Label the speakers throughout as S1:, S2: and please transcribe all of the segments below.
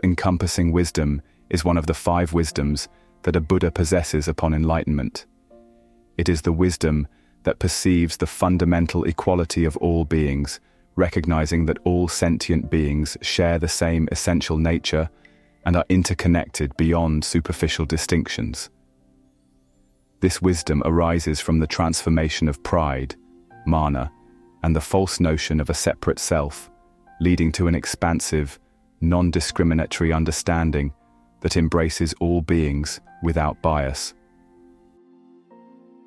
S1: all-encompassing wisdom is one of the 5 wisdoms that a Buddha possesses upon enlightenment. It is the wisdom that perceives the fundamental equality of all beings, recognizing that all sentient beings share the same essential nature and are interconnected beyond superficial distinctions. This wisdom arises from the transformation of pride, mana, and the false notion of a separate self, leading to an expansive, non-discriminatory understanding that embraces all beings without bias.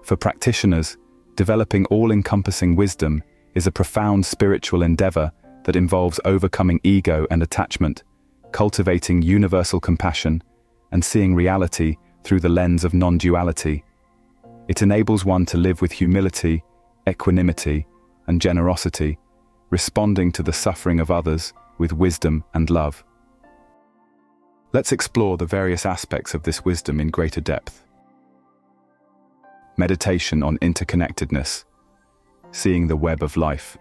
S1: For practitioners, developing all-encompassing wisdom is a profound spiritual endeavor that involves overcoming ego and attachment, cultivating universal compassion, and seeing reality through the lens of non-duality. It enables one to live with humility, equanimity, and generosity, responding to the suffering of others with wisdom and love. Let's explore the various aspects of this wisdom in greater depth. Meditation on interconnectedness, seeing the web of life.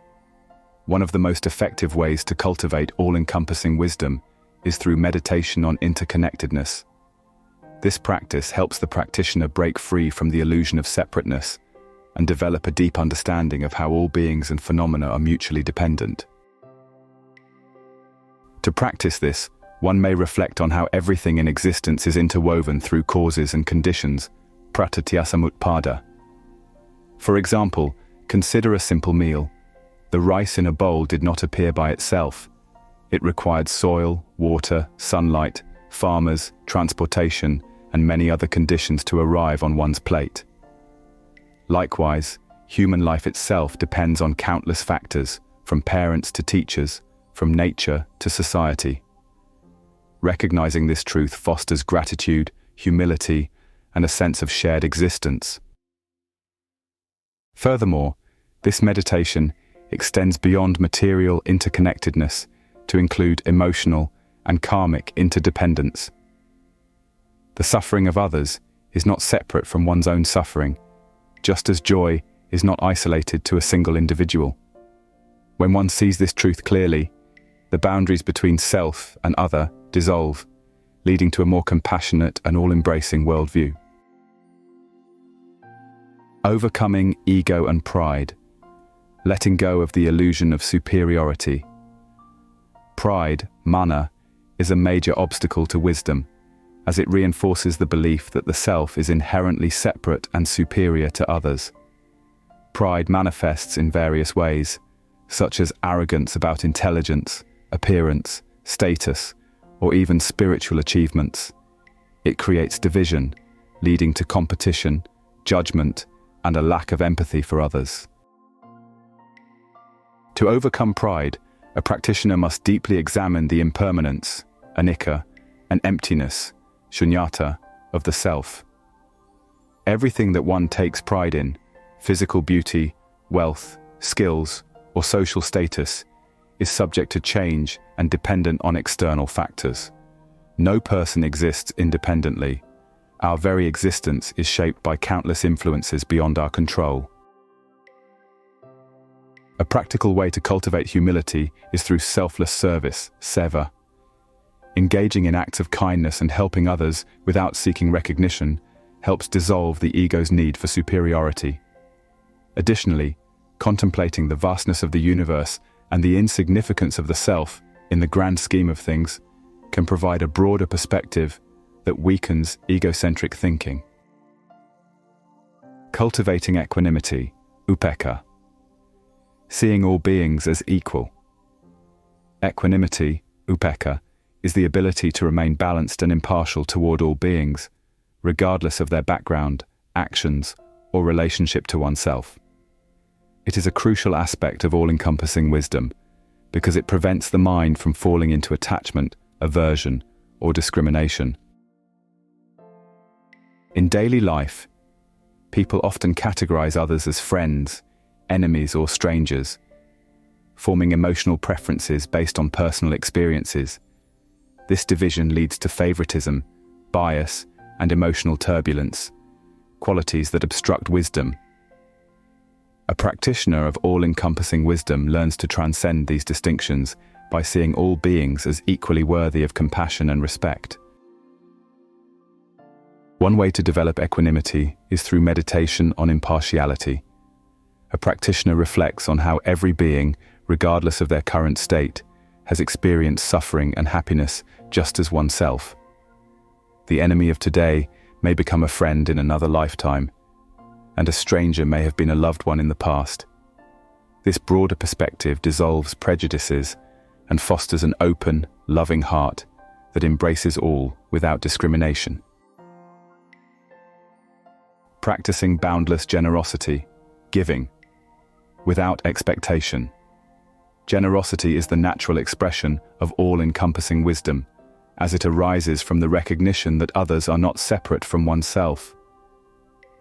S1: One of the most effective ways to cultivate all-encompassing wisdom is through meditation on interconnectedness. This practice helps the practitioner break free from the illusion of separateness and develop a deep understanding of how all beings and phenomena are mutually dependent. To practice this, one may reflect on how everything in existence is interwoven through causes and conditions, pratityasamutpada. For example, consider a simple meal. The rice in a bowl did not appear by itself. It required soil, water, sunlight, farmers, transportation, and many other conditions to arrive on one's plate. Likewise, human life itself depends on countless factors, from parents to teachers, from nature to society. Recognizing this truth fosters gratitude, humility, and a sense of shared existence. Furthermore, this meditation extends beyond material interconnectedness to include emotional and karmic interdependence. The suffering of others is not separate from one's own suffering, just as joy is not isolated to a single individual. When one sees this truth clearly, the boundaries between self and other dissolve, leading to a more compassionate and all-embracing worldview. Overcoming ego and pride, letting go of the illusion of superiority. Pride, mana, is a major obstacle to wisdom, as it reinforces the belief that the self is inherently separate and superior to others. Pride manifests in various ways, such as arrogance about intelligence, appearance, status, or even spiritual achievements. It creates division, leading to competition, judgment, and a lack of empathy for others. To overcome pride, a practitioner must deeply examine the impermanence, anicca, and emptiness, shunyata, of the self. Everything that one takes pride in, physical beauty, wealth, skills, or social status, is subject to change and dependent on external factors. No person exists independently. Our very existence is shaped by countless influences beyond our control. A practical way to cultivate humility is through selfless service, seva. Engaging in acts of kindness and helping others without seeking recognition helps dissolve the ego's need for superiority. Additionally, contemplating the vastness of the universe and the insignificance of the self in the grand scheme of things can provide a broader perspective that weakens egocentric thinking. Cultivating equanimity, upekkha. Seeing all beings as equal. Equanimity, upekkha, is the ability to remain balanced and impartial toward all beings, regardless of their background, actions, or relationship to oneself. It is a crucial aspect of all-encompassing wisdom, because it prevents the mind from falling into attachment, aversion, or discrimination. In daily life, people often categorize others as friends, enemies, or strangers, forming emotional preferences based on personal experiences. This division leads to favoritism, bias, and emotional turbulence, qualities that obstruct wisdom. A practitioner of all-encompassing wisdom learns to transcend these distinctions by seeing all beings as equally worthy of compassion and respect. One way to develop equanimity is through meditation on impartiality. A practitioner reflects on how every being, regardless of their current state, has experienced suffering and happiness just as oneself. The enemy of today may become a friend in another lifetime, and a stranger may have been a loved one in the past. This broader perspective dissolves prejudices and fosters an open, loving heart that embraces all without discrimination. Practicing boundless generosity, giving, without expectation. Generosity is the natural expression of all-encompassing wisdom, as it arises from the recognition that others are not separate from oneself.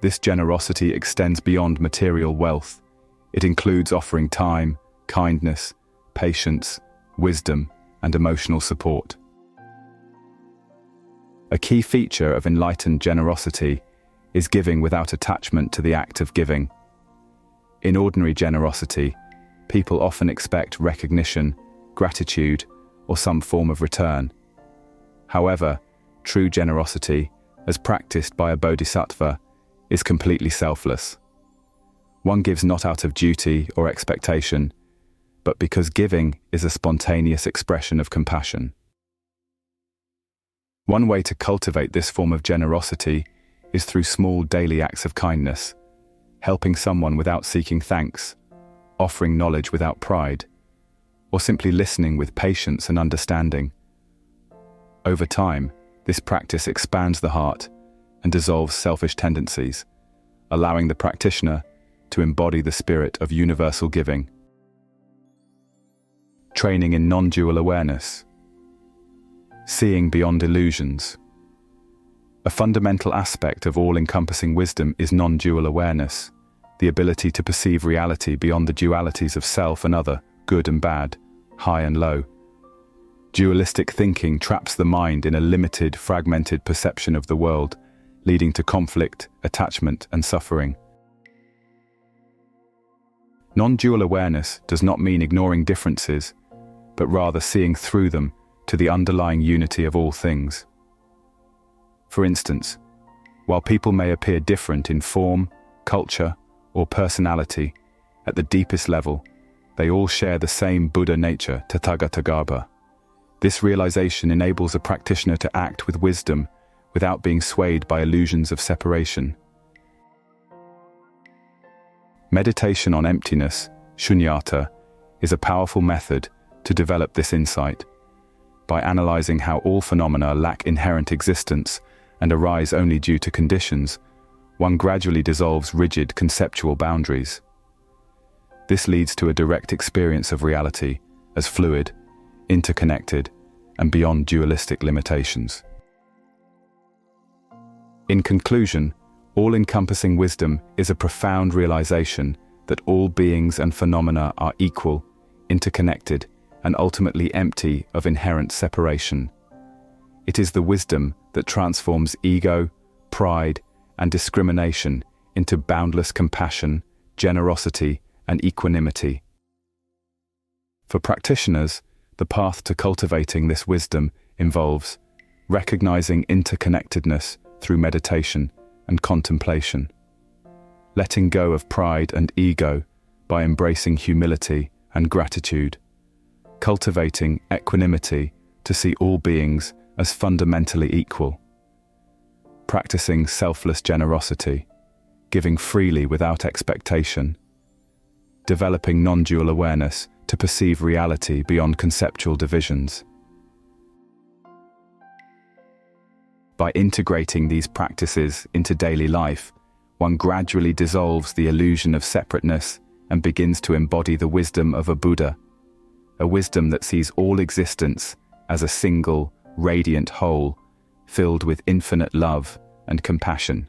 S1: This generosity extends beyond material wealth. It includes offering time, kindness, patience, wisdom, and emotional support. A key feature of enlightened generosity is giving without attachment to the act of giving. In ordinary generosity, people often expect recognition, gratitude, or some form of return. However, true generosity, as practiced by a bodhisattva, is completely selfless. One gives not out of duty or expectation, but because giving is a spontaneous expression of compassion. One way to cultivate this form of generosity is through small daily acts of kindness, helping someone without seeking thanks, offering knowledge without pride, or simply listening with patience and understanding. Over time, this practice expands the heart and dissolves selfish tendencies, allowing the practitioner to embody the spirit of universal giving. Training in non-dual awareness. Seeing beyond illusions. A fundamental aspect of all-encompassing wisdom is non-dual awareness, the ability to perceive reality beyond the dualities of self and other, good and bad, high and low. Dualistic thinking traps the mind in a limited, fragmented perception of the world, leading to conflict, attachment, and suffering. Non-dual awareness does not mean ignoring differences, but rather seeing through them to the underlying unity of all things. For instance, while people may appear different in form, culture, or personality, at the deepest level, they all share the same Buddha nature, Tathagatagarbha. This realization enables a practitioner to act with wisdom without being swayed by illusions of separation. Meditation on emptiness, shunyata, is a powerful method to develop this insight. By analyzing how all phenomena lack inherent existence and arise only due to conditions, one gradually dissolves rigid conceptual boundaries. This leads to a direct experience of reality as fluid, interconnected, and beyond dualistic limitations. In conclusion, all-encompassing wisdom is a profound realization that all beings and phenomena are equal, interconnected, and ultimately empty of inherent separation. It is the wisdom that transforms ego, pride, and discrimination into boundless compassion, generosity, and equanimity. For practitioners, the path to cultivating this wisdom involves recognizing interconnectedness through meditation and contemplation, letting go of pride and ego by embracing humility and gratitude, cultivating equanimity to see all beings as fundamentally equal, practicing selfless generosity, giving freely without expectation, developing non-dual awareness to perceive reality beyond conceptual divisions. By integrating these practices into daily life, one gradually dissolves the illusion of separateness and begins to embody the wisdom of a Buddha, a wisdom that sees all existence as a single, radiant whole, filled with infinite love and compassion.